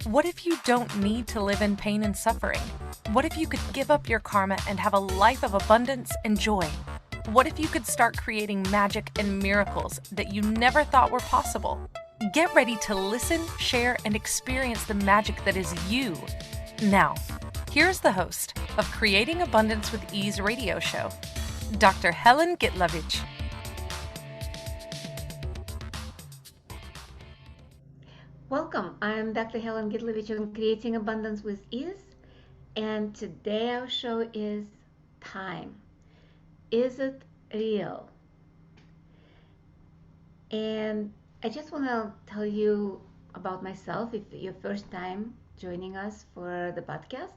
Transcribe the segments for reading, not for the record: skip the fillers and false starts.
What if you don't need to live in pain and suffering? What if you could give up your karma and have a life of abundance and joy? What if you could start creating magic and miracles that you never thought were possible? Get ready to listen, share, and experience the magic that is you. Now, here's the host of Creating Abundance with Ease radio show, Dr. Helen Gitlevich. Welcome, I'm Dr. Helen Gitlevich on Creating Abundance with Ease, and today our show is time. Is it real? And I just want to tell you about myself if your first time joining us for the podcast.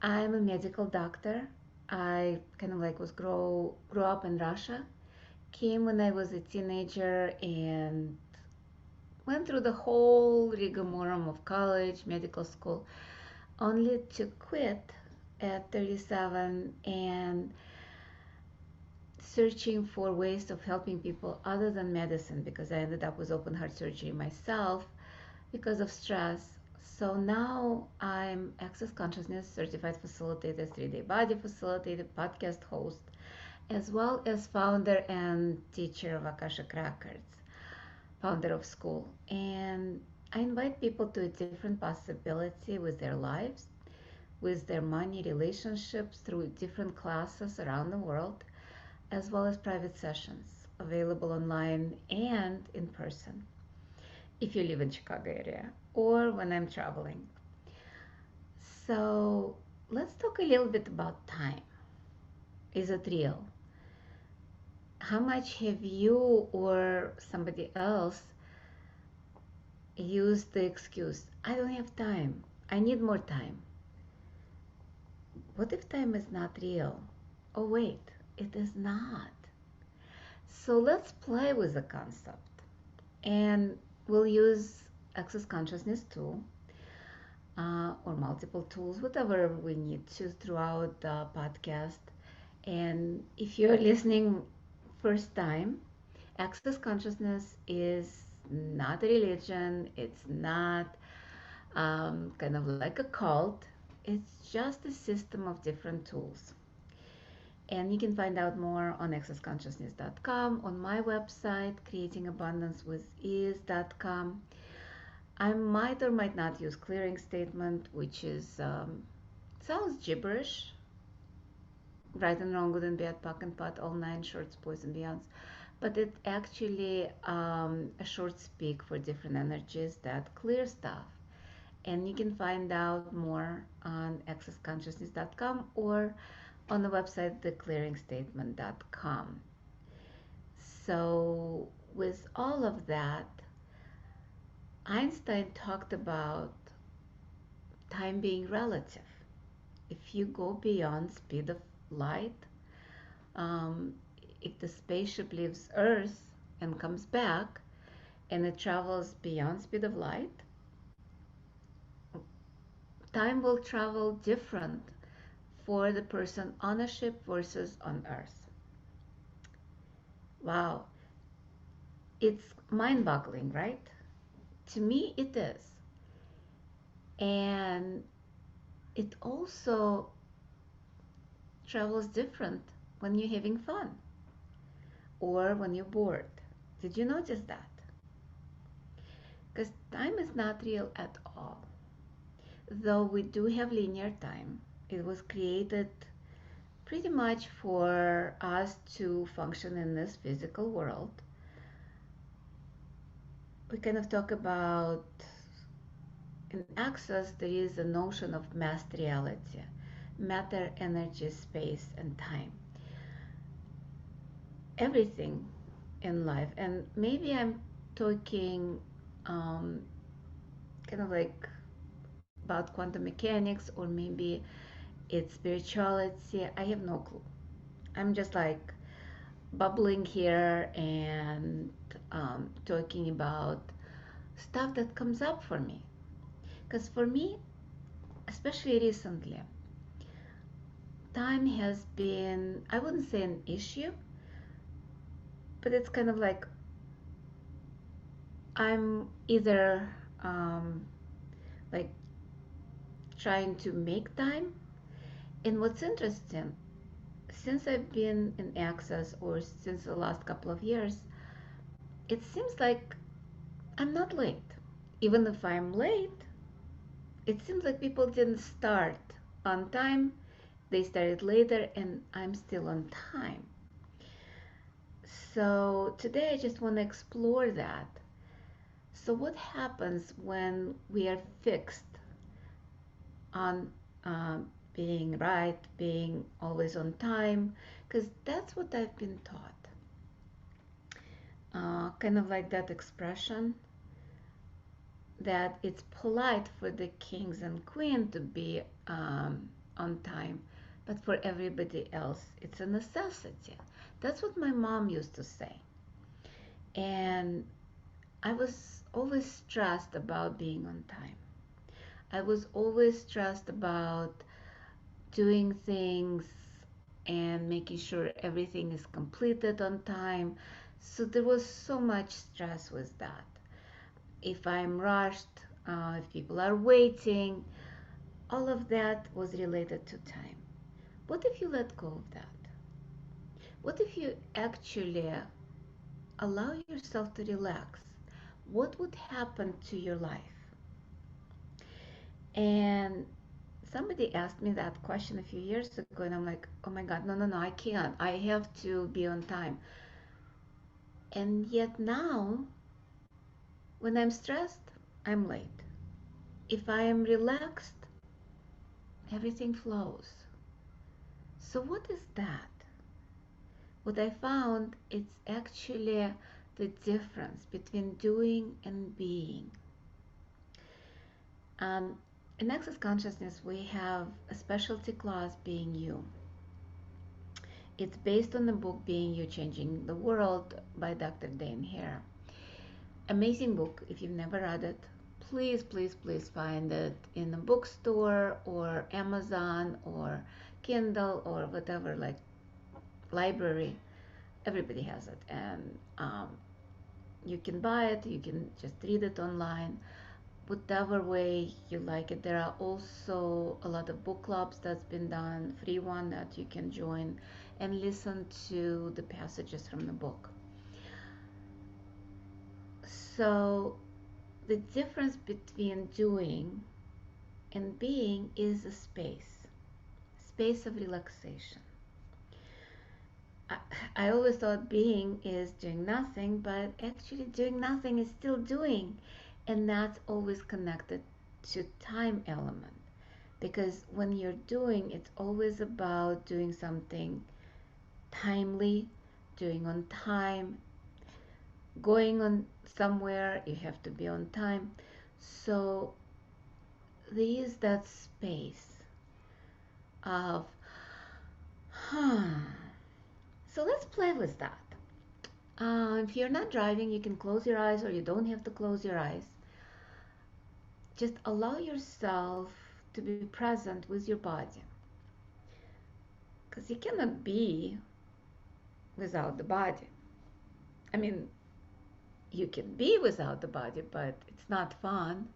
I'm a medical doctor. I grew up in Russia, came when I was a teenager and went through the whole rigmarole of college, medical school, only to quit at 37 and searching for ways of helping people other than medicine because I ended up with open heart surgery myself because of stress. So now I'm Access Consciousness Certified Facilitator, 3-day body facilitator, podcast host, as well as founder and teacher of Akashic Records, founder of school. And I invite people to a different possibility with their lives, with their money, relationships through different classes around the world, as well as private sessions available online and in person if you live in Chicago area or when I'm traveling. So let's talk a little bit about time. Is it real? How much have you or somebody else used the excuse, I don't have time, I need more time? What if time is not real? Oh, wait, it is not. So let's play with the concept. And we'll use Access Consciousness tool or multiple tools, whatever we need to throughout the podcast. And if you're listening first time, Access Consciousness is not a religion. It's not kind of like a cult. It's just a system of different tools. And you can find out more on accessconsciousness.com, on my website, creatingabundancewithease.com. I might or might not use clearing statement, which is sounds gibberish. Right and wrong, good and bad, puck and pot, all nine shorts, boys and beyonds. But it actually a short speak for different energies that clear stuff. And you can find out more on accessconsciousness.com or on the website theclearingstatement.com. So with all of that, Einstein talked about time being relative. If you go beyond speed of light, um, if the spaceship leaves Earth and comes back and it travels beyond speed of light, time will travel different for the person on a ship versus on Earth. Wow, it's mind-boggling, right? To me, it is. And it also travels different when you're having fun or when you're bored. Did you notice that? Because time is not real at all. Though we do have linear time, it was created pretty much for us to function in this physical world. We kind of talk about in Access, there is a notion of mass reality, matter, energy, space, and time. Everything in life, and maybe I'm talking um, kind of like about quantum mechanics, or maybe it's spirituality. I have no clue. I'm just like bubbling here and talking about stuff that comes up for me. Because for me, especially recently, time has been, I wouldn't say an issue, but it's kind of like I'm either like trying to make time. And what's interesting, since I've been in Access, or since the last couple of years, it seems like I'm not late. Even if I'm late, it seems like people didn't start on time. They started later, and I'm still on time. So today I just want to explore that. So what happens when we are fixed on being right, being always on time? Because that's what I've been taught. Kind of like that expression that it's polite for the kings and queen to be on time, but for everybody else, it's a necessity. That's what my mom used to say. And I was always stressed about being on time. I was always stressed about doing things and making sure everything is completed on time. So there was so much stress with that. If I'm rushed, if people are waiting, all of that was related to time. What if you let go of that? What if you actually allow yourself to relax? What would happen to your life? And somebody asked me that question a few years ago, and I'm like, oh my God, no, no, no, I can't. I have to be on time. And yet now, when I'm stressed, I'm late. If I am relaxed, everything flows. So what is that? What I found, it's actually the difference between doing and being. In Access Consciousness, we have a specialty class, Being You. It's based on the book Being You, Changing the World by Dr. Dane Hare. Amazing book. If you've never read it, please, please, please find it in a bookstore or Amazon or Kindle or whatever, like library. Everybody has it, and you can buy it, you can just read it online, whatever way you like it. There are also a lot of book clubs that's been done, free one that you can join and listen to the passages from the book. So the difference between doing and being is a space of relaxation. I always thought being is doing nothing, but actually doing nothing is still doing, and that's always connected to time element, because when you're doing, it's always about doing something timely, doing on time, going on somewhere, you have to be on time. So there is that space of so let's play with that. If you're not driving, you can close your eyes, or you don't have to close your eyes. Just allow yourself to be present with your body, because you cannot be without the body. I mean, you can be without the body, but it's not fun.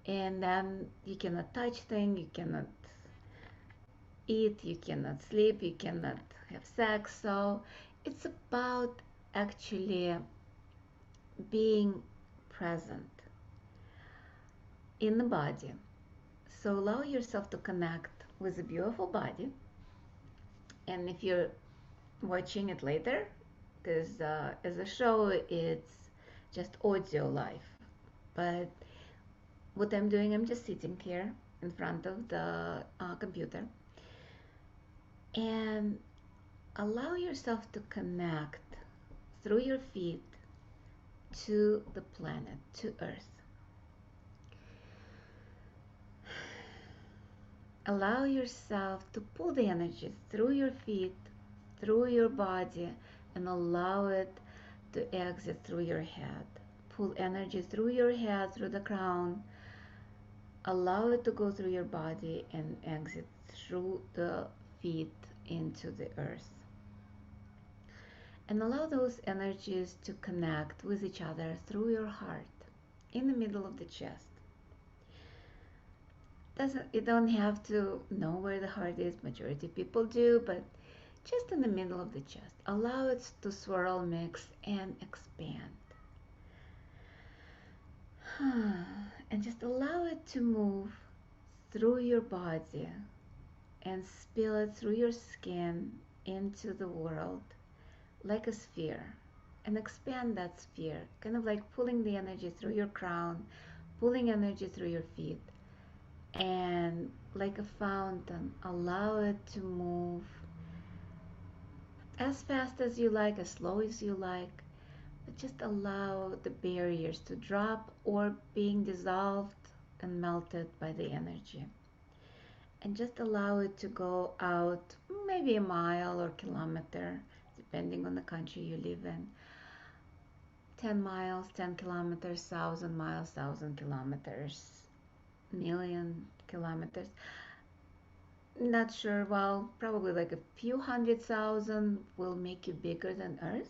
And then you cannot touch things, you cannot eat, you cannot sleep, you cannot have sex. So it's about actually being present in the body. So allow yourself to connect with a beautiful body. And if you're watching it later, because as a show, it's just audio live. But what I'm doing, I'm just sitting here in front of the computer, and allow yourself to connect through your feet to the planet, to Earth. Allow yourself to pull the energy through your feet, through your body, and allow it to exit through your head. Pull energy through your head, through the crown. Allow it to go through your body and exit through the feet into the earth. And allow those energies to connect with each other through your heart, in the middle of the chest. doesn't, you don't have to know where the heart is. Majority of people do, but just in the middle of the chest. Allow it to swirl, mix, and expand. And just allow it to move through your body and spill it through your skin into the world like a sphere, and expand that sphere, kind of like pulling the energy through your crown, pulling energy through your feet, and like a fountain, allow it to move as fast as you like, as slow as you like, but just allow the barriers to drop or being dissolved and melted by the energy. And just allow it to go out maybe a mile or kilometer, depending on the country you live in. 10 miles, 10 kilometers, 1,000 miles, 1,000 kilometers, million kilometers. Not sure, well, probably like a few 100,000 will make you bigger than Earth.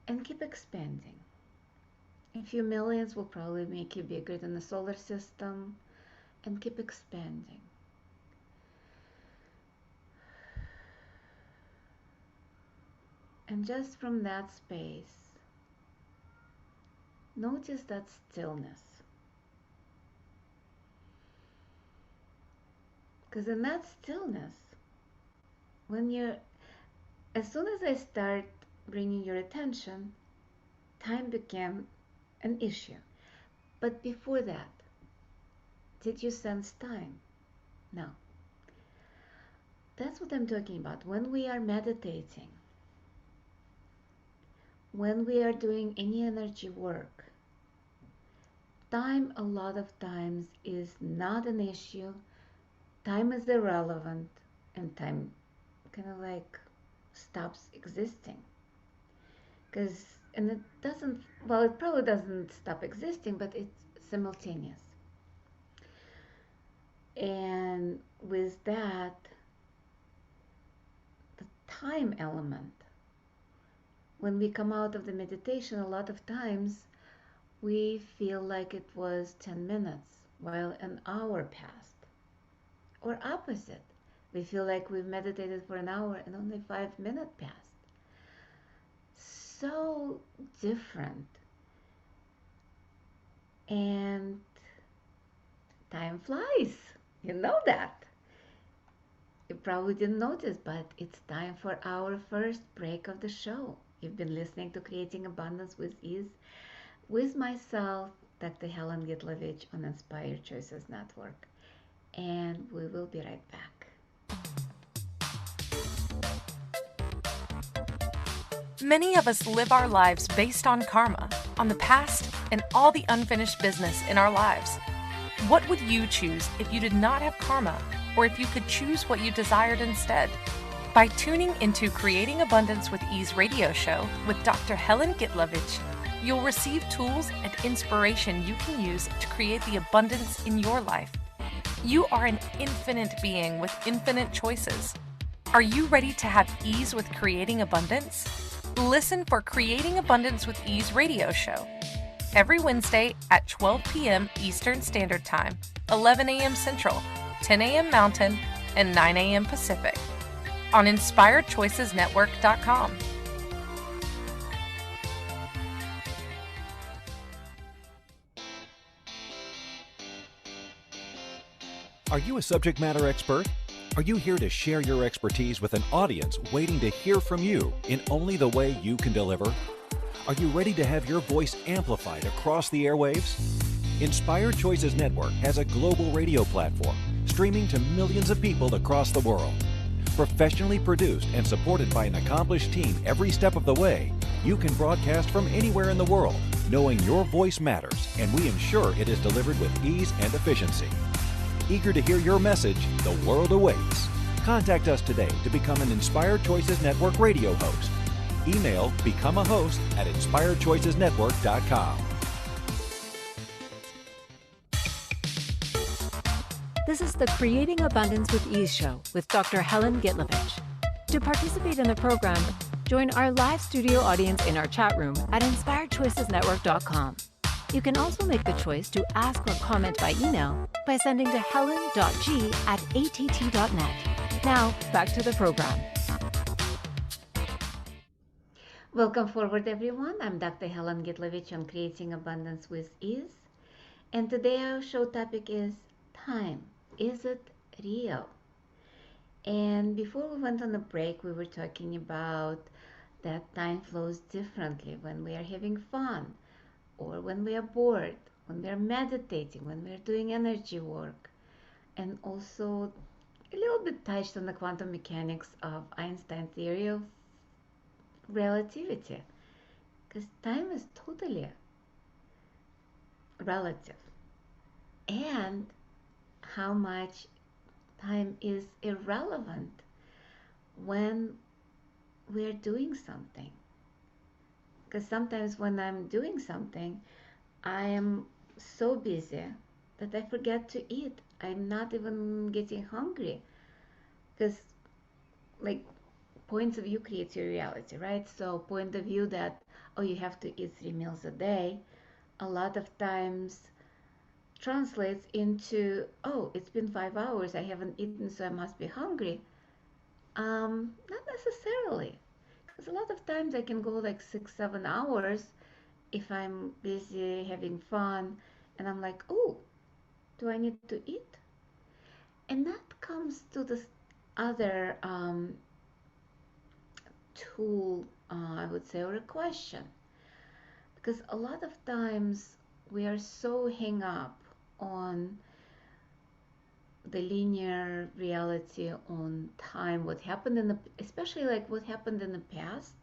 And keep expanding. A few millions will probably make you bigger than the solar system, and keep expanding. And just from that space, notice that stillness. Because in that stillness, as soon as I start bringing your attention, time became an issue. But before that, did you sense time? No. That's what I'm talking about. When we are meditating, when we are doing any energy work, time a lot of times is not an issue. Time is irrelevant, and time kind of like stops existing. And it doesn't, well, it probably doesn't stop existing, but it's simultaneous. And with that, the time element, when we come out of the meditation, a lot of times we feel like it was 10 minutes while an hour passed. Or opposite, we feel like we've meditated for an hour and only 5 minutes passed. So different. And time flies. You know that. You probably didn't notice, but it's time for our first break of the show. You've been listening to Creating Abundance with Ease with myself, Dr. Helen Gitlevich, on Inspired Choices Network. And we will be right back. Many of us live our lives based on karma, on the past, and all the unfinished business in our lives. What would you choose if you did not have karma, or if you could choose what you desired instead? By tuning into Creating Abundance with Ease radio show with Dr. Helen Gitlevich, you'll receive tools and inspiration you can use to create the abundance in your life. You are an infinite being with infinite choices. Are you ready to have ease with creating abundance? Listen for Creating Abundance with Ease radio show every Wednesday at 12 p.m. Eastern Standard Time, 11 a.m. Central, 10 a.m. Mountain, and 9 a.m. Pacific on InspiredChoicesNetwork.com. Are you a subject matter expert? Are you here to share your expertise with an audience waiting to hear from you in only the way you can deliver? Are you ready to have your voice amplified across the airwaves? Inspired Choices Network has a global radio platform streaming to millions of people across the world. Professionally produced and supported by an accomplished team every step of the way, you can broadcast from anywhere in the world, knowing your voice matters, and we ensure it is delivered with ease and efficiency. Eager to hear your message, the world awaits. Contact us today to become an Inspired Choices Network radio host. Email become a host at inspiredchoicesnetwork.com. This is the Creating Abundance with Ease show with Dr. Helen Gitlevich. To participate in the program, join our live studio audience in our chat room at inspiredchoicesnetwork.com. You can also make the choice to ask or comment by email by sending to helen.g@att.net. Now, back to the program. Welcome forward, everyone. I'm Dr. Helen Gitlevich on Creating Abundance with Ease. And today our show topic is time. Is it real? And before we went on a break, we were talking about that time flows differently when we are having fun, or when we are bored, when we are meditating, when we are doing energy work, and also a little bit touched on the quantum mechanics of Einstein's theory of relativity, because time is totally relative, and how much time is irrelevant when we're doing something. Because sometimes when I'm doing something, I am so busy that I forget to eat. I'm not even getting hungry, because like points of view creates your reality, right? So point of view that, oh, you have to eat 3 meals a day, a lot of times translates into, oh, it's been 5 hours, I haven't eaten, so I must be hungry. Not necessarily, because a lot of times I can go like 6-7 hours if I'm busy having fun, and I'm like, oh, do I need to eat? And that comes to this other tool, I would say, or a question, because a lot of times we are so hung up on the linear reality, on time, what happened in the, especially like what happened in the past,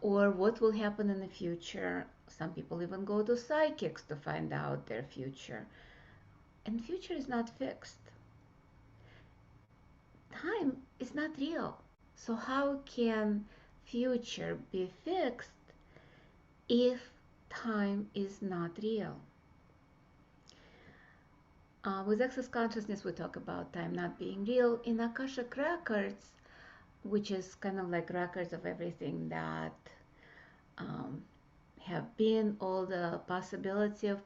or what will happen in the future. Some people even go to psychics to find out their future, and future is not fixed. Time is not real. So how can future be fixed if time is not real? With Access Consciousness, we talk about time not being real. In Akashic Records, which is kind of like records of everything that have been, all the possibility of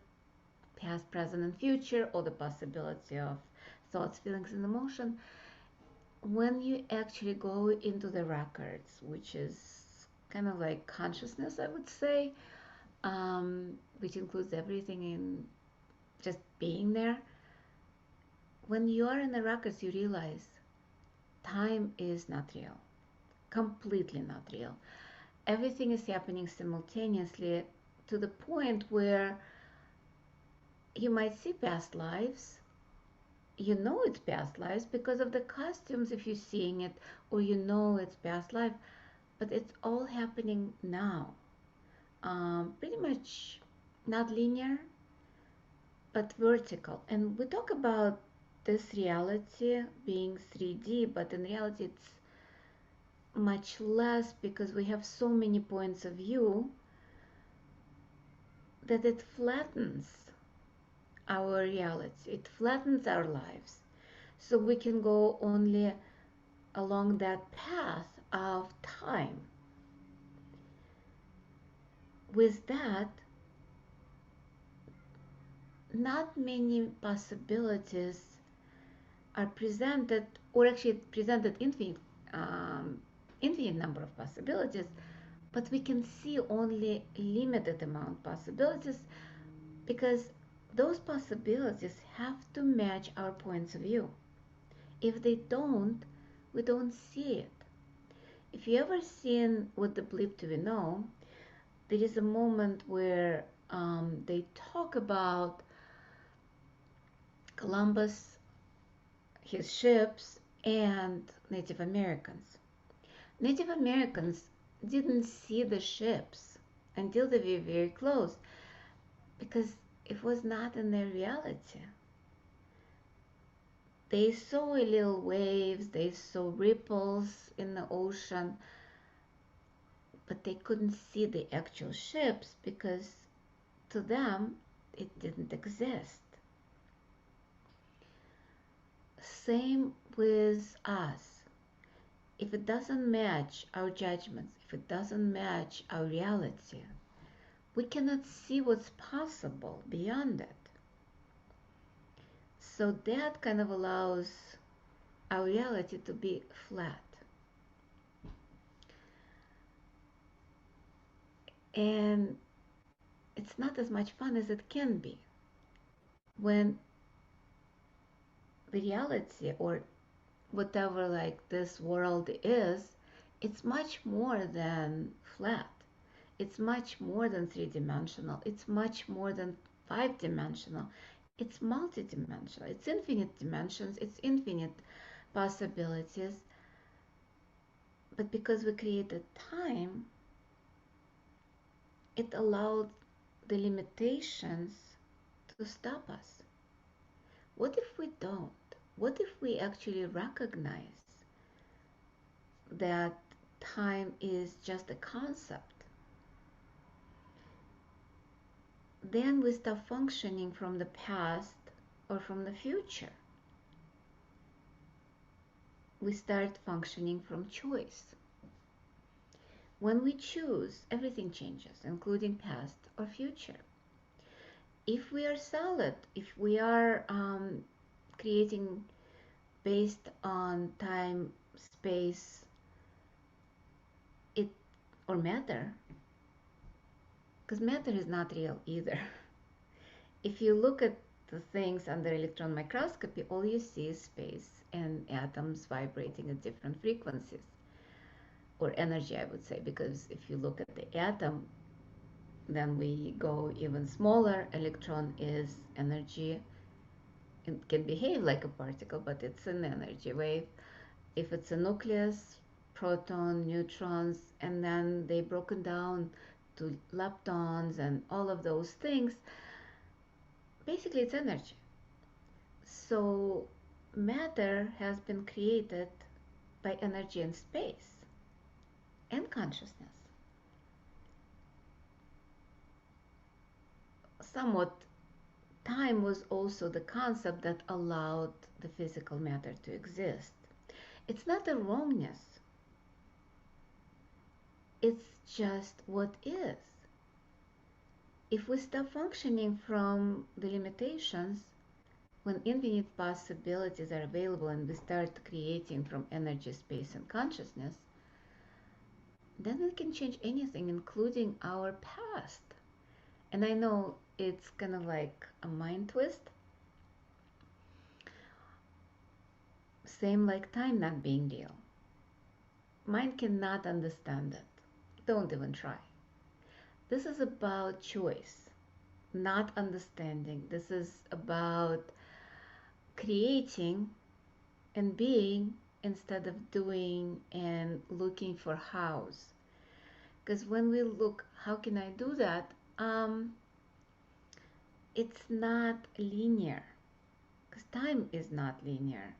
past, present, and future, all the possibility of thoughts, feelings, and emotion. When you actually go into the records, which is kind of like consciousness, I would say, which includes everything in just being there. When you are in the records, you realize time is not real, completely not real. Everything is happening simultaneously, to the point where you might see past lives. You know it's past lives because of the costumes if you're seeing it, or you know it's past life, but it's all happening now. Pretty much not linear, but vertical. And we talk about this reality being 3D, but in reality it's much less, because we have so many points of view that it flattens our reality, it flattens our lives. So we can go only along that path of time. With that, not many possibilities are presented, or actually presented infinite number of possibilities, but we can see only limited amount of possibilities, because those possibilities have to match our points of view. If they don't, we don't see it. If you ever seen What the Bleep Do We Know, there is a moment where they talk about Columbus, his ships, and Native Americans. Native Americans didn't see the ships until they were very close, because it was not in their reality. They saw little waves, they saw ripples in the ocean, but they couldn't see the actual ships because to them it didn't exist. Same with us. If it doesn't match our judgments, if it doesn't match our reality, we cannot see what's possible beyond it. So that kind of allows our reality to be flat. And it's not as much fun as it can be when the reality, or whatever like this world is, it's much more than flat. It's much more than three-dimensional. It's much more than five-dimensional. It's multidimensional. It's infinite dimensions. It's infinite possibilities. But because we created time, it allowed the limitations to stop us. What if we don't? What if we actually recognize that time is just a concept? Then we stop functioning from the past or from the future. We start functioning from choice. When we choose, everything changes, including past or future. If we are solid, if we are creating based on time, space, or matter, because matter is not real either. If you look at the things under electron microscopy, all you see is space and atoms vibrating at different frequencies, or energy, I would say, because if you look at the atom, then we go even smaller. Electron is energy. It can behave like a particle, but it's an energy wave. If it's a nucleus, proton, neutrons, and then they broken down to leptons and all of those things, basically it's energy. So matter has been created by energy and space and consciousness. Somewhat, time was also the concept that allowed the physical matter to exist. It's not a wrongness. It's just what is. If we stop functioning from the limitations, when infinite possibilities are available and we start creating from energy, space, and consciousness, then we can change anything, including our past. And I know it's kind of like a mind twist. Same like time not being real. Mind cannot understand it. Don't even try. This is about choice, not understanding. This is about creating and being instead of doing and looking for hows. Because when we look, how can I do that? It's not linear. Because time is not linear.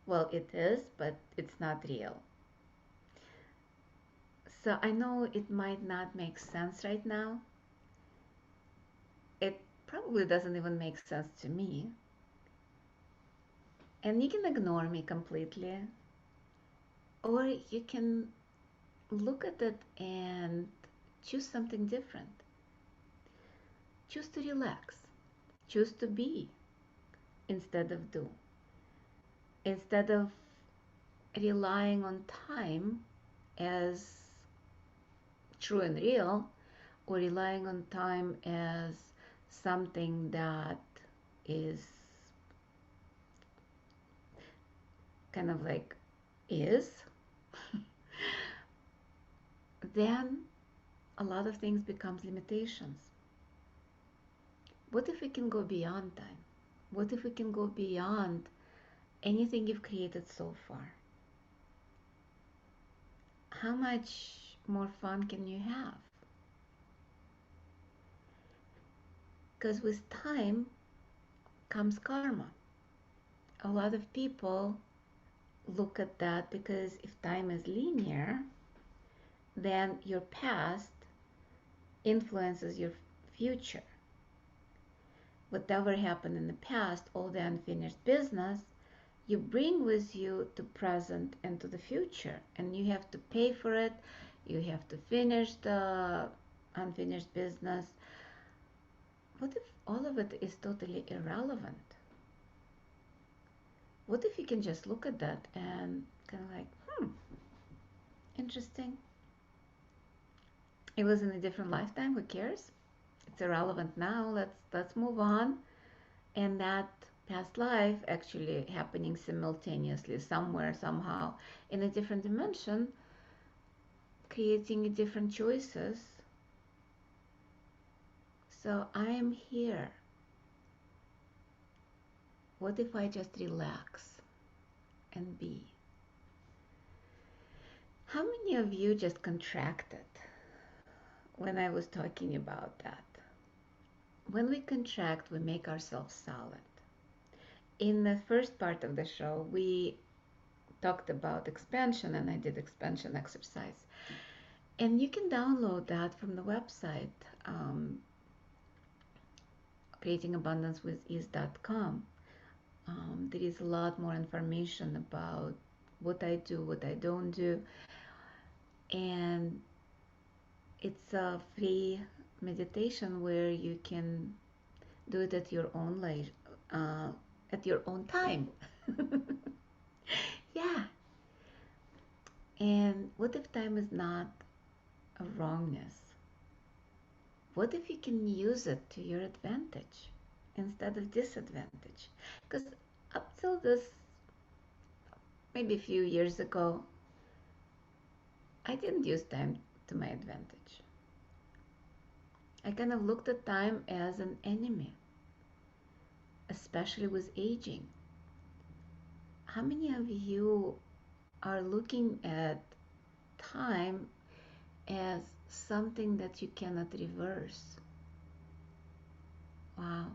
Well, it is, but it's not real. So I know it might not make sense right now. It probably doesn't even make sense to me. And you can ignore me completely. Or you can look at it and choose something different. Choose to relax. Choose to be instead of do. Instead of relying on time as true and real, or relying on time as something that is kind of like is, then a lot of things becomes limitations. What if we can go beyond time? What if we can go beyond anything you've created so far? How much more fun can you have? Because with time comes karma. A lot of people look at that because if time is linear, then your past influences your future. Whatever happened in the past, all the unfinished business, you bring with you to present and to the future, and you have to pay for it. You have to finish the unfinished business. What if all of it is totally irrelevant? What if you can just look at that and kind of like, interesting. It was in a different lifetime, who cares? It's irrelevant now, let's move on. And that past life actually happening simultaneously somewhere, somehow, in a different dimension, creating different choices. So I am here. What if I just relax and be? How many of you just contracted when I was talking about that? When we contract, we make ourselves solid. In the first part of the show, we talked about expansion, and I did expansion exercise. And you can download that from the website, creatingabundancewithease.com. There is a lot more information about what I do, what I don't do. And it's a free meditation where you can do it at your own at your own time. Yeah. And what if time is not a wrongness? What if you can use it to your advantage instead of disadvantage? Because up till this, maybe a few years ago, I didn't use time to my advantage. I kind of looked at time as an enemy, especially with aging. How many of you are looking at time as something that you cannot reverse? Wow.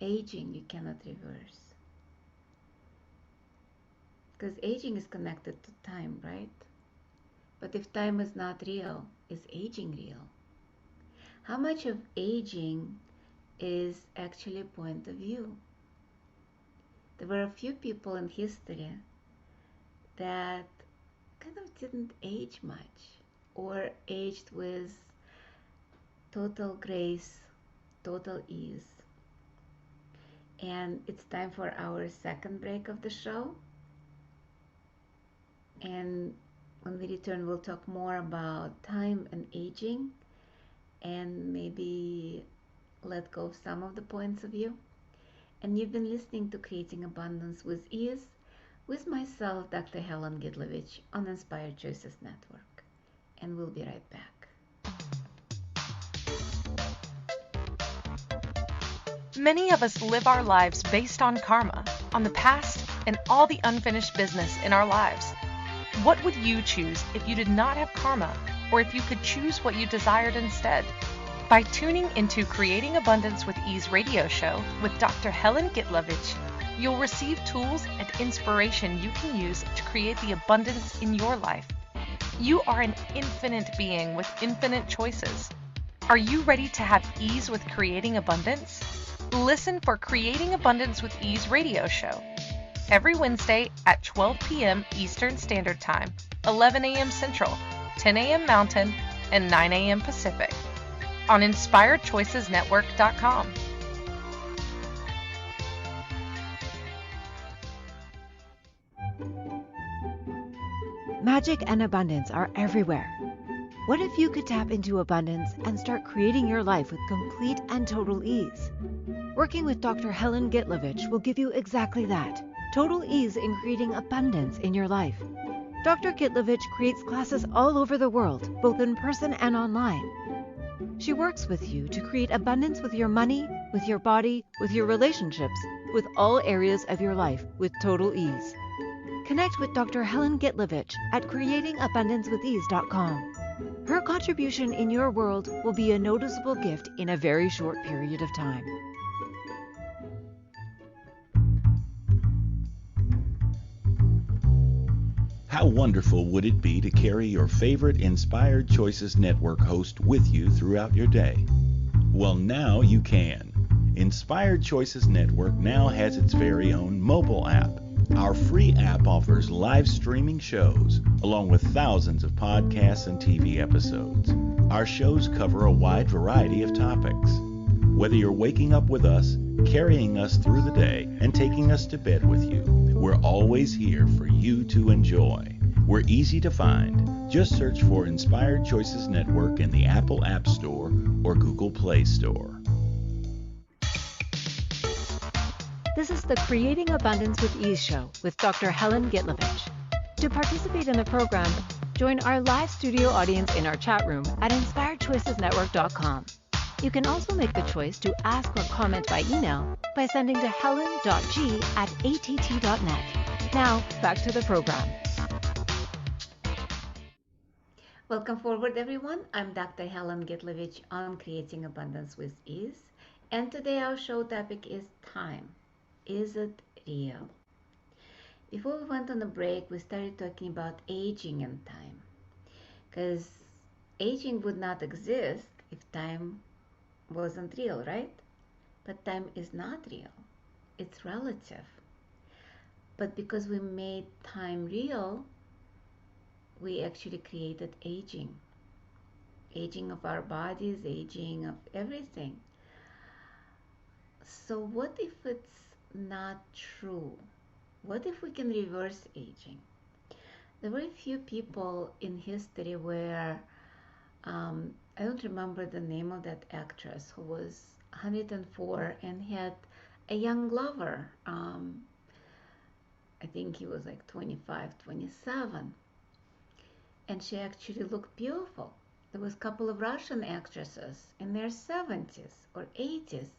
Aging you cannot reverse. Because aging is connected to time, right? But if time is not real, is aging real? How much of aging is actually a point of view? There were a few people in history that kind of didn't age much, or aged with total grace, total ease. And it's time for our second break of the show. And when we return, we'll talk more about time and aging, and maybe let go of some of the points of view. And you've been listening to Creating Abundance with Ease with myself, Dr. Helen Gitlevich, on Inspired Choices Network. And we'll be right back. Many of us live our lives based on karma, on the past, and all the unfinished business in our lives. What would you choose if you did not have karma, or if you could choose what you desired instead? By tuning into Creating Abundance with Ease radio show with Dr. Helen Gitlevich, you'll receive tools and inspiration you can use to create the abundance in your life. You are an infinite being with infinite choices. Are you ready to have ease with creating abundance? Listen for Creating Abundance with Ease radio show every Wednesday at 12 p.m. Eastern Standard Time, 11 a.m. Central, 10 a.m. Mountain, and 9 a.m. Pacific on InspiredChoicesNetwork.com. Magic and abundance are everywhere. What if you could tap into abundance and start creating your life with complete and total ease? Working with Dr. Helen Gitlevich will give you exactly that. Total ease in creating abundance in your life. Dr. Gitlevich creates classes all over the world, both in person and online. She works with you to create abundance with your money, with your body, with your relationships, with all areas of your life with total ease. Connect with Dr. Helen Gitlevich at creatingabundancewithease.com. Her contribution in your world will be a noticeable gift in a very short period of time. How wonderful would it be to carry your favorite Inspired Choices Network host with you throughout your day? Well, now you can. Inspired Choices Network now has its very own mobile app. Our free app offers live streaming shows, along with thousands of podcasts and TV episodes. Our shows cover a wide variety of topics. Whether you're waking up with us, carrying us through the day, and taking us to bed with you, we're always here for you to enjoy. We're easy to find. Just search for Inspired Choices Network in the Apple App Store or Google Play Store. This is the Creating Abundance with Ease show with Dr. Helen Gitlevich. To participate in the program, join our live studio audience in our chat room at inspiredchoicesnetwork.com. You can also make the choice to ask or comment by email by sending to helen.g@att.net. Now, back to the program. Welcome forward, everyone. I'm Dr. Helen Gitlevich on Creating Abundance with Ease. And today our show topic is time. Is it real? Before we went on a break, we started talking about aging and time. Because aging would not exist if time wasn't real, right? But time is not real. It's relative. But because we made time real, we actually created aging. Aging of our bodies, aging of everything. So what if it's not true? What if we can reverse aging? There were a few people in history where I don't remember the name of that actress who was 104 and had a young lover. I think he was like 25, 27. And she actually looked beautiful. There was a couple of Russian actresses in their 70s or 80s.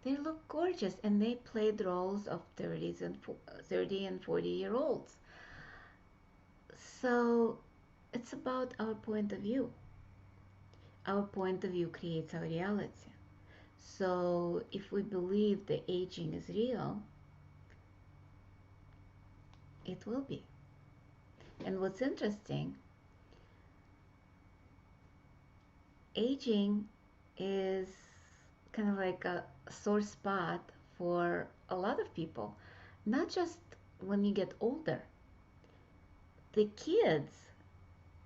They looked gorgeous and they played roles of 30 and 40-year-olds. So it's about our point of view. Our point of view creates our reality. So if we believe the aging is real, it will be. And what's interesting, aging is kind of like a sore spot for a lot of people, not just when you get older. The kids,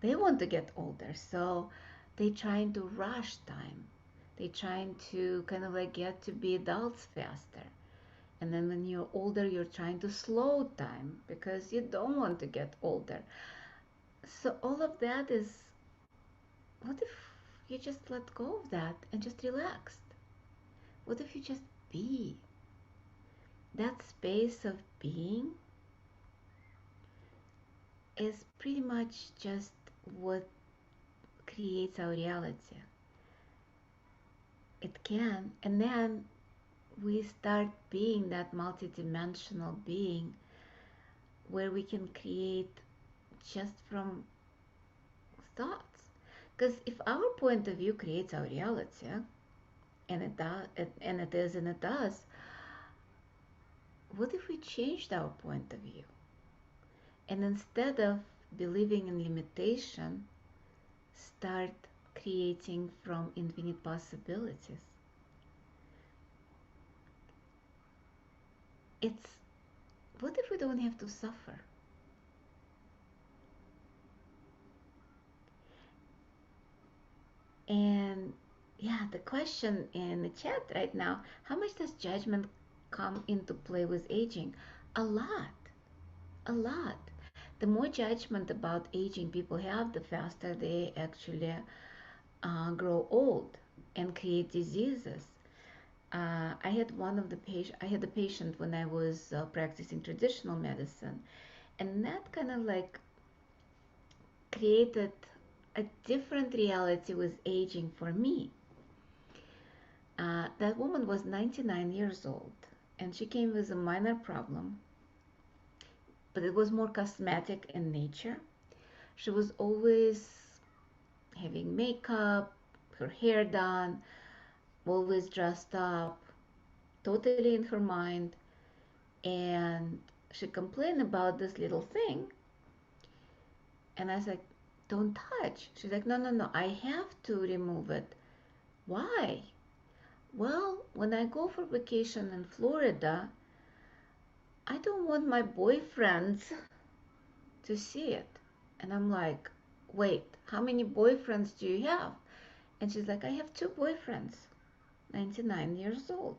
they want to get older, so they're trying to rush time. They're trying to kind of like get to be adults faster. And then when you're older, you're trying to slow time because you don't want to get older. So all of that is, what if you just let go of that and just relax? What if you just be? That space of being is pretty much just what creates our reality. It can, and then we start being that multidimensional being where we can create just from thoughts. Because if our point of view creates our reality, and it does, and it does, what if we changed our point of view? And instead of believing in limitation, start creating from infinite possibilities. It's, what if we don't have to suffer? And yeah, the question in the chat right now, how much does judgment come into play with aging? A lot. A lot. The more judgment about aging people have, the faster they actually grow old and create diseases. I had a patient when I was practicing traditional medicine, and that kind of like created a different reality with aging for me. That woman was 99 years old, and she came with a minor problem, but it was more cosmetic in nature. She was always having makeup, her hair done, always dressed up, totally in her mind, and she complained about this little thing. And I was like, don't touch. She's like, no, I have to remove it. Why? Well, when I go for vacation in Florida, I don't want my boyfriends to see it. And I'm like, wait, how many boyfriends do you have? And she's like, I have 2 boyfriends, 99 years old.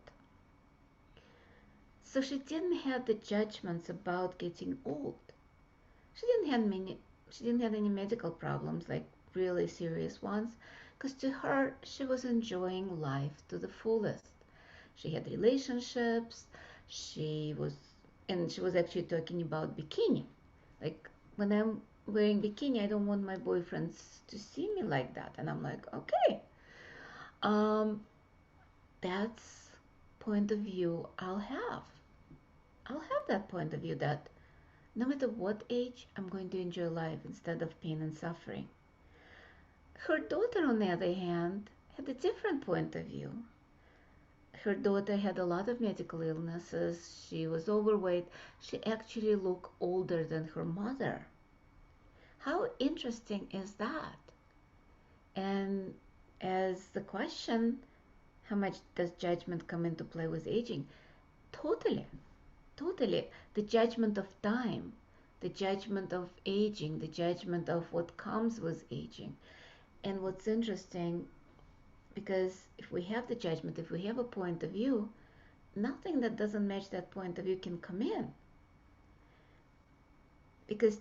So she didn't have the judgments about getting old. She didn't have any medical problems, like really serious ones, because to her, she was enjoying life to the fullest. She had relationships, she was actually talking about bikini. Like, when I'm wearing bikini, I don't want my boyfriends to see me like that. And I'm like, okay, um, that's point of view I'll have. I'll have that point of view that no matter what age, I'm going to enjoy life instead of pain and suffering. Her daughter, on the other hand, had a different point of view. Her daughter had a lot of medical illnesses. She was overweight. She actually looked older than her mother. How interesting is that? And as the question, how much does judgment come into play with aging? Totally, totally. The judgment of time, the judgment of aging, the judgment of what comes with aging. And what's interesting, because if we have the judgment, if we have a point of view, nothing that doesn't match that point of view can come in. Because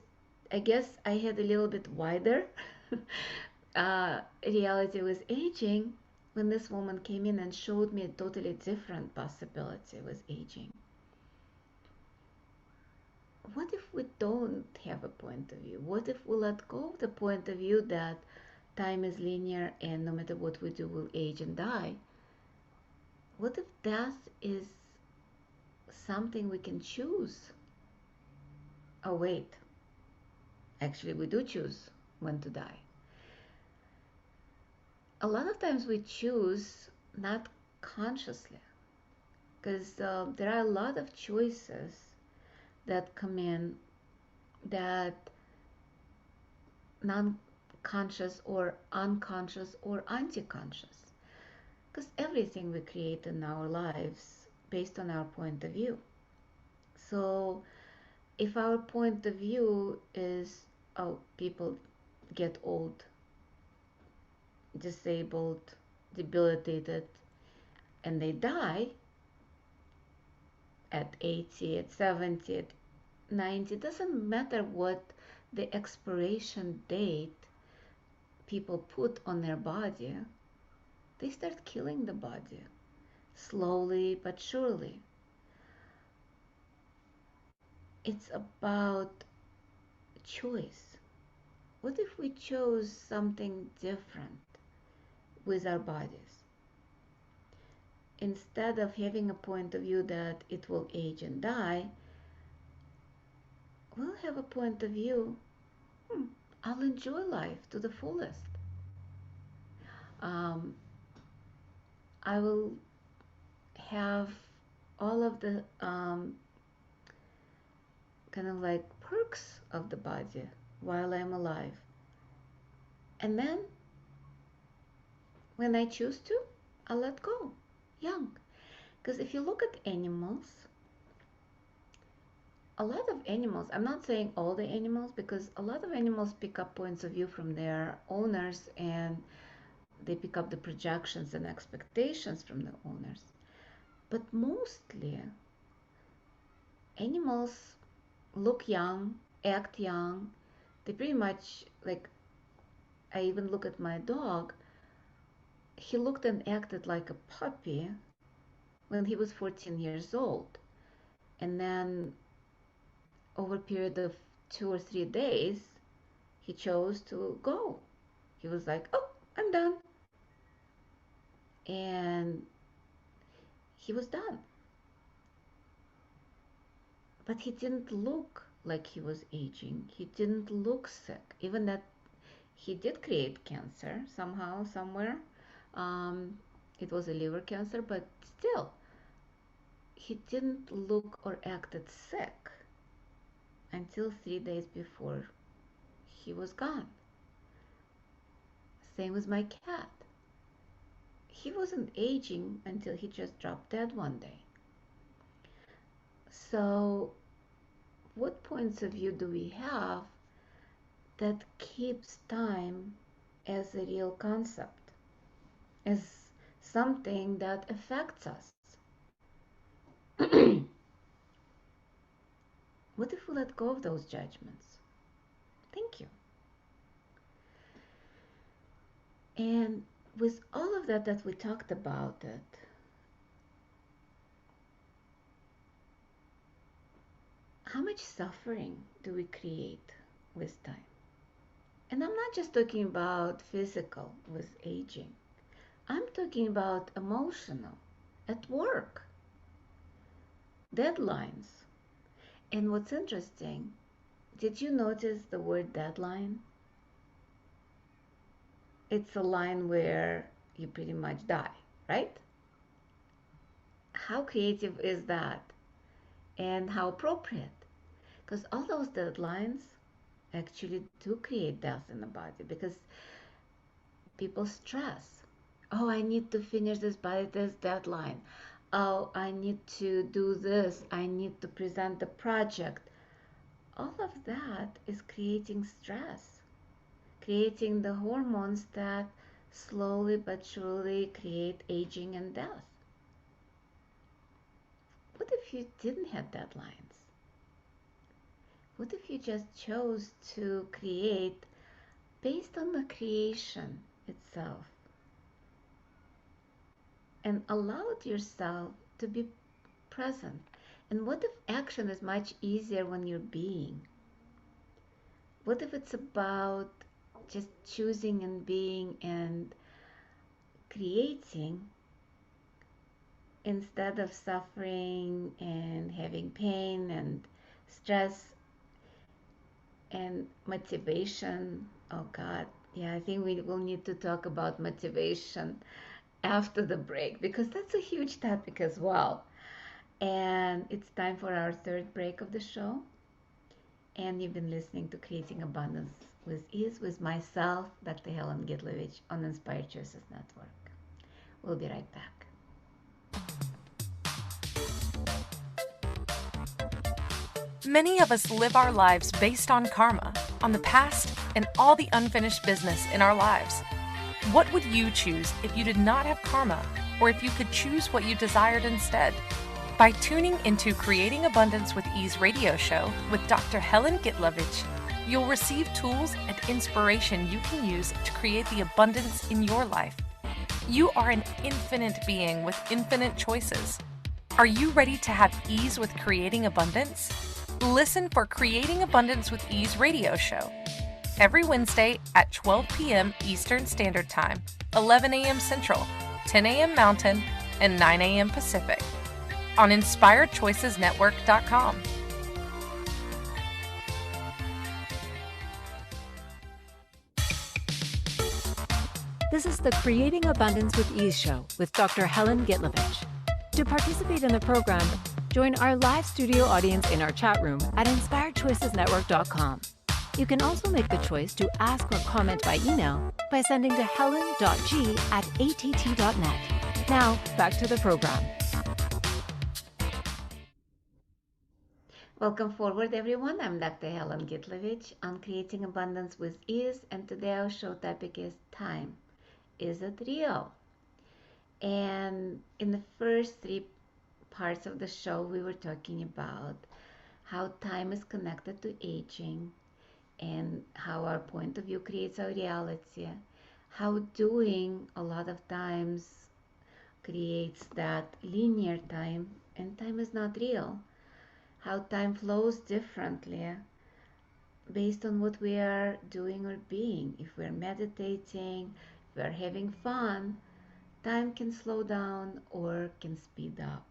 I guess I had a little bit wider reality with aging when this woman came in and showed me a totally different possibility with aging. What if we don't have a point of view? What if we let go of the point of view that time is linear and no matter what we do, we'll age and die? What if death is something we can choose? Oh, wait. Actually, we do choose when to die. A lot of times we choose not consciously, because there are a lot of choices that come in that non-conscious or unconscious or anti-conscious, because everything we create in our lives based on our point of view. So if our point of view is, oh, people get old, disabled, debilitated, and they die at 80, at 70, at 90, doesn't matter what the expiration date people put on their body, they start killing the body slowly but surely. It's about choice. What if we chose something different with our bodies? Instead of having a point of view that it will age and die, we'll have a point of view, I'll enjoy life to the fullest. I will have all of the kind of like perks of the body while I'm alive. And then when I choose to, I'll let go young. Because if you look at animals, a lot of animals, I'm not saying all the animals, because a lot of animals pick up points of view from their owners and they pick up the projections and expectations from the owners. But mostly, animals look young, act young. They pretty much, like, I even look at my dog. He looked and acted like a puppy when he was 14 years old. And then over a period of 2 or 3 days, he chose to go. He was like, oh, I'm done. And he was done. But he didn't look like he was aging. He didn't look sick. Even that he did create cancer somehow, somewhere. It was a liver cancer, but still, he didn't look or acted sick until 3 days before he was gone. Same with my cat. He wasn't aging until he just dropped dead one day. So, what points of view do we have that keeps time as a real concept, as something that affects us? What if we let go of those judgments? Thank you. And with all of that we talked about it, how much suffering do we create with time? And I'm not just talking about physical with aging. I'm talking about emotional, at work, deadlines. And what's interesting, did you notice the word deadline? It's a line where you pretty much die, right? How creative is that? And how appropriate? Because all those deadlines actually do create death in the body, because people stress. Oh, I need to finish this by this deadline. Oh, I need to do this. I need to present the project. All of that is creating stress, creating the hormones that slowly but surely create aging and death. What if you didn't have deadlines? What if you just chose to create based on the creation itself and allowed yourself to be present? And what if action is much easier when you're being? What if it's about just choosing and being and creating instead of suffering and having pain and stress and motivation? Oh God, yeah, I think we will need to talk about motivation after the break, because that's a huge topic as well. And it's time for our third break of the show. And you've been listening to Creating Abundance with Ease with myself, Dr. Helen Gitlevich, on Inspired Choices Network. We'll be right back. Many of us live our lives based on karma, on the past, and all the unfinished business in our lives. What would you choose if you did not have karma, or if you could choose what you desired instead? By tuning into Creating Abundance with Ease radio show with Dr. Helen Gitlevich, you'll receive tools and inspiration you can use to create the abundance in your life. You are an infinite being with infinite choices. Are you ready to have ease with creating abundance? Listen for Creating Abundance with Ease radio show every Wednesday at 12 p.m. Eastern Standard Time, 11 a.m. Central, 10 a.m. Mountain, and 9 a.m. Pacific on InspiredChoicesNetwork.com. This is the Creating Abundance with Ease show with Dr. Helen Gitlevich. To participate in the program, join our live studio audience in our chat room at InspiredChoicesNetwork.com. You can also make the choice to ask or comment by email by sending to helen.g@att.net. Now, back to the program. Welcome forward, everyone. I'm Dr. Helen Gitlevich on Creating Abundance with Ease, and today our show topic is time. Is it real? And in the first three parts of the show, we were talking about how time is connected to aging and how our point of view creates our reality, how doing a lot of times creates that linear time, and time is not real, how time flows differently based on what we are doing or being. If we're meditating, if we're having fun, time can slow down or can speed up.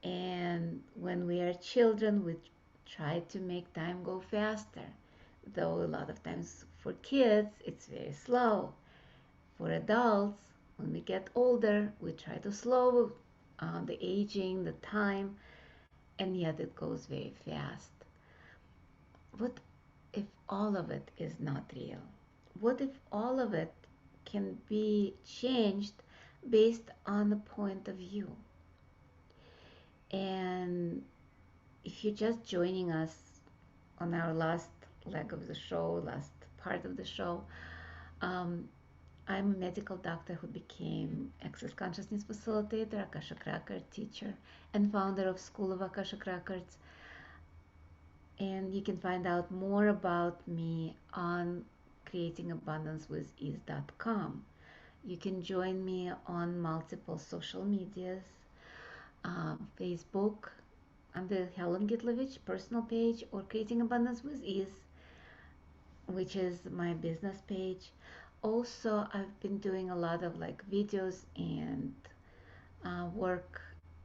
And when we are children, we try to make time go faster, though a lot of times for kids it's very slow. For adults, when we get older, we try to slow the aging, the time, and yet it goes very fast. What if all of it is not real? What if all of it can be changed based on the point of view? And if you're just joining us on our last leg of the show, last part of the show, um, I'm a medical doctor who became Access Consciousness Facilitator, Akashic Record teacher, and founder of School of Akashic Records. And you can find out more about me on creatingabundancewithease.com. You can join me on multiple social medias, Facebook, on the Helen Gitlevich personal page, or Creating Abundance with Ease, which is my business page. Also, I've been doing a lot of like videos and work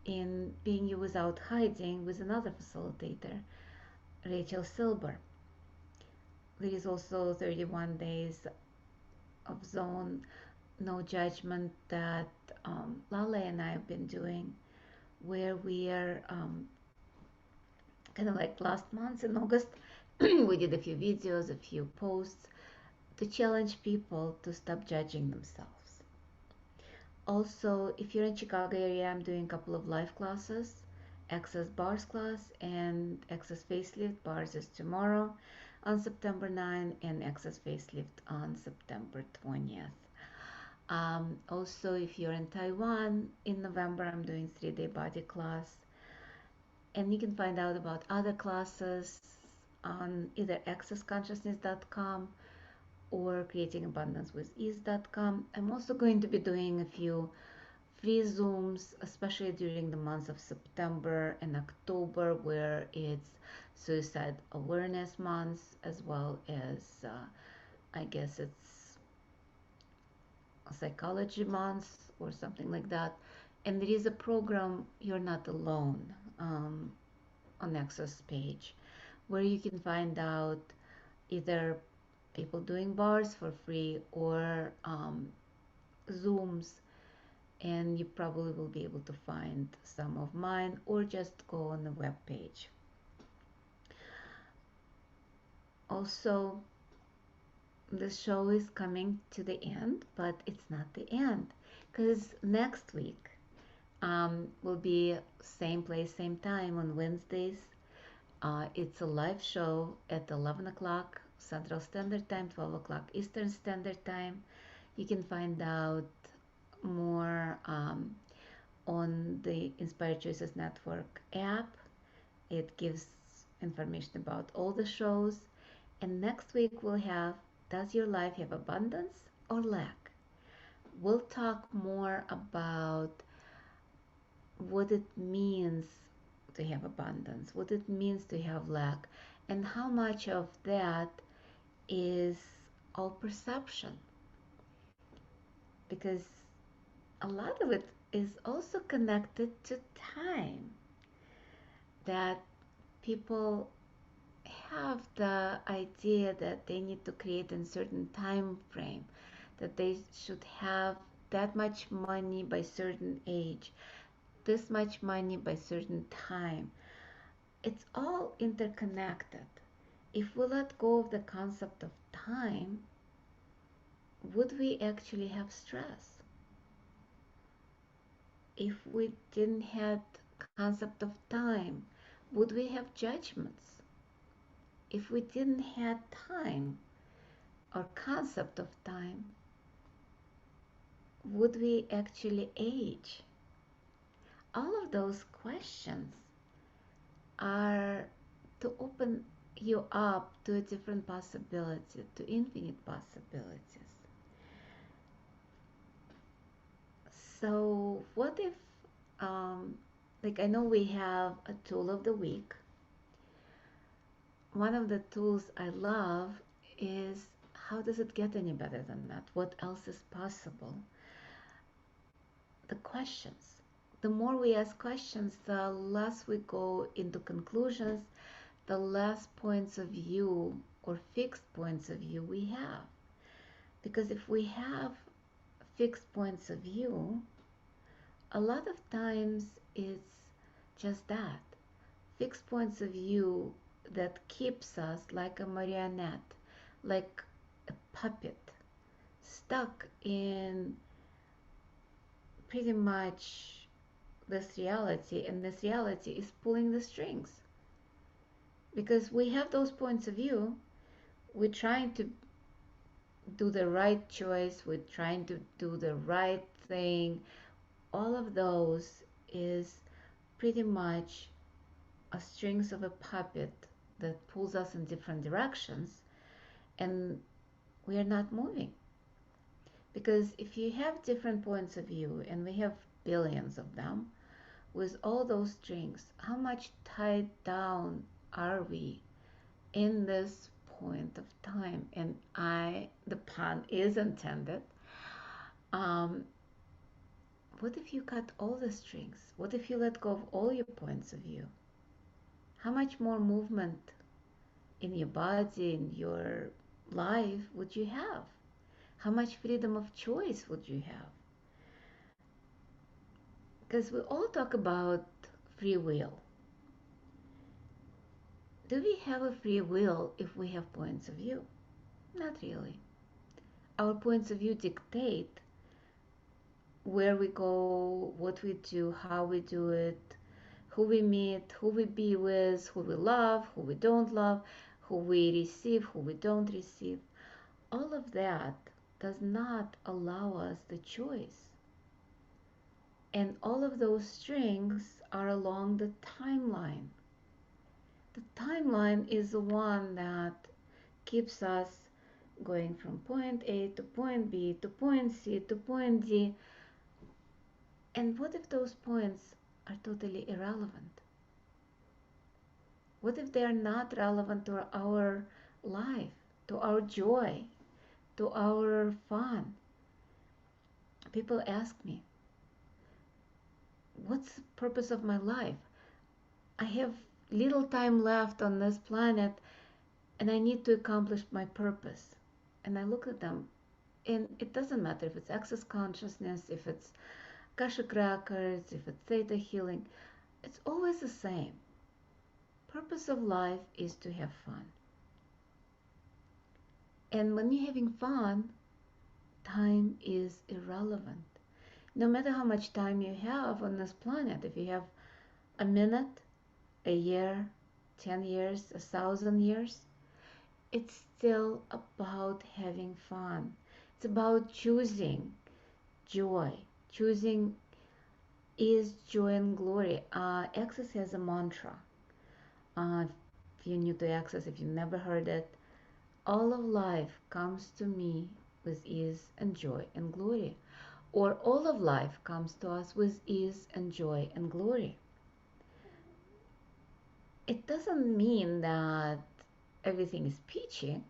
in Being You Without Hiding with another facilitator, Rachel Silber. There is also 31 days of zone, no judgment that Lale and I have been doing, where we are kind of like last month in August, we did a few videos, a few posts to challenge people to stop judging themselves. Also, if you're in Chicago area, I'm doing a couple of live classes, Access Bars class and Access Facelift. Bars is tomorrow on September 9, and Access Facelift on September 20th. Also, if you're in Taiwan, in November, I'm doing 3-day body class. And you can find out about other classes on either accessconsciousness.com or creatingabundancewithease.com. I'm also going to be doing a few free Zooms, especially during the months of September and October, where it's Suicide Awareness Month, as well as, I guess it's Psychology Month or something like that. And there is a program, You're Not Alone, on Access page, where you can find out either people doing bars for free or Zooms, and you probably will be able to find some of mine, or just go on the web page. Also, the show is coming to the end, but it's not the end, because next week will be same place, same time on Wednesdays. It's a live show at 11 o'clock Central Standard Time, 12 o'clock Eastern Standard Time. You can find out more on the Inspired Choices Network app. It gives information about all the shows. And next week we'll have, does your life have abundance or lack? We'll talk more about what it means to have abundance, what it means to have lack, and how much of that is all perception. Because a lot of it is also connected to time, that people have the idea that they need to create a certain time frame, that they should have that much money by certain age, this much money by certain time. It's all interconnected. If we let go of the concept of time, would we actually have stress? If we didn't have concept of time, would we have judgments? If we didn't have time or concept of time, would we actually age? All of those questions are to open you up to a different possibility, to infinite possibilities. So what if, like, I know we have a tool of the week. One of the tools I love is, how does it get any better than that? What else is possible? The questions. The more we ask questions, the less we go into conclusions, the less points of view or fixed points of view we have. Because if we have fixed points of view, a lot of times it's just that, fixed points of view that keeps us like a marionette, like a puppet, stuck in pretty much this reality, and this reality is pulling the strings. Because we have those points of view, we're trying to do the right choice, we're trying to do the right thing. All of those is pretty much a strings of a puppet that pulls us in different directions, and we are not moving. Because if you have different points of view, and we have billions of them, with all those strings, how much tied down are we in this point of time? And the pun is intended. What if you cut all the strings? What if you let go of all your points of view? How much more movement in your body, in your life would you have? How much freedom of choice would you have? Because we all talk about free will. Do we have a free will if we have points of view? Not really. Our points of view dictate where we go, what we do, how we do it, who we meet, who we be with, who we love, who we don't love, who we receive, who we don't receive. All of that does not allow us the choice. And all of those strings are along the timeline. The timeline is the one that keeps us going from point A to point B to point C to point D. And what if those points are totally irrelevant? What if they are not relevant to our life, to our joy, to our fun? People ask me, what's the purpose of my life? I have little time left on this planet, and I need to accomplish my purpose. And I look at them, and it doesn't matter if it's access consciousness, if it's Akashic Records, if it's theta healing, it's always the same. Purpose of life is to have fun. And when you're having fun, time is irrelevant. No matter how much time you have on this planet, if you have a minute, a year, 10 years, 1,000 years, it's still about having fun. It's about choosing joy. Choosing is joy and glory. Access has a mantra. If you're new to Access, if you've never heard it, all of life comes to me with ease and joy and glory. Or all of life comes to us with ease and joy and glory. It doesn't mean that everything is peachy.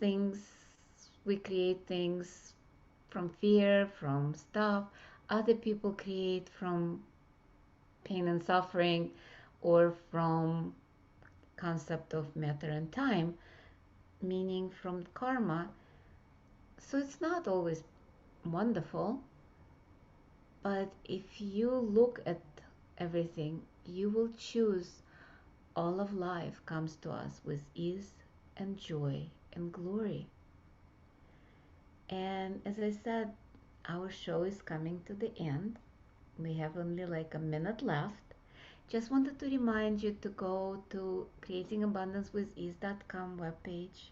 We create things from fear, from stuff other people create from pain and suffering, or from concept of matter and time, meaning from karma. So it's not always wonderful, but if you look at everything, you will choose all of life comes to us with ease and joy and glory. And as I said, our show is coming to the end. We have only like a minute left. Just wanted to remind you to go to creatingabundancewithease.com webpage,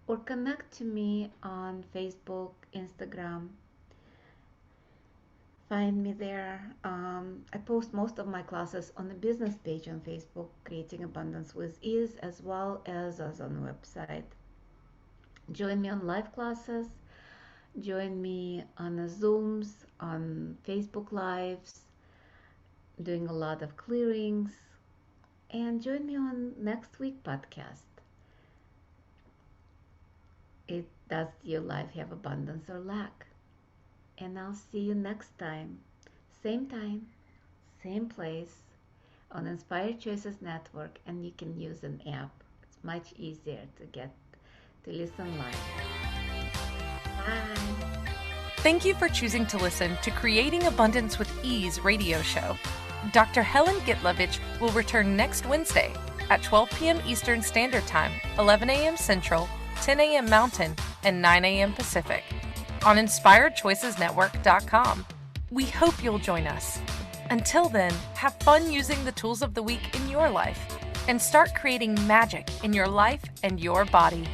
or connect to me on Facebook, Instagram. Find me there. I post most of my classes on the business page on Facebook, Creating Abundance with Ease, as well as on the website. Join me on live classes. Join me on the Zooms, on Facebook Lives, doing a lot of clearings. And join me on next week podcast. Does your life have abundance or lack? And I'll see you next time, same place, on Inspired Choices Network, and you can use an app. It's much easier to listen live. Bye. Thank you for choosing to listen to Creating Abundance with Ease radio show. Dr. Helen Gitlevich will return next Wednesday at 12 p.m. Eastern Standard Time, 11 a.m. Central, 10 a.m. Mountain, and 9 a.m. Pacific on InspiredChoicesNetwork.com. We hope you'll join us. Until then, have fun using the tools of the week in your life and start creating magic in your life and your body.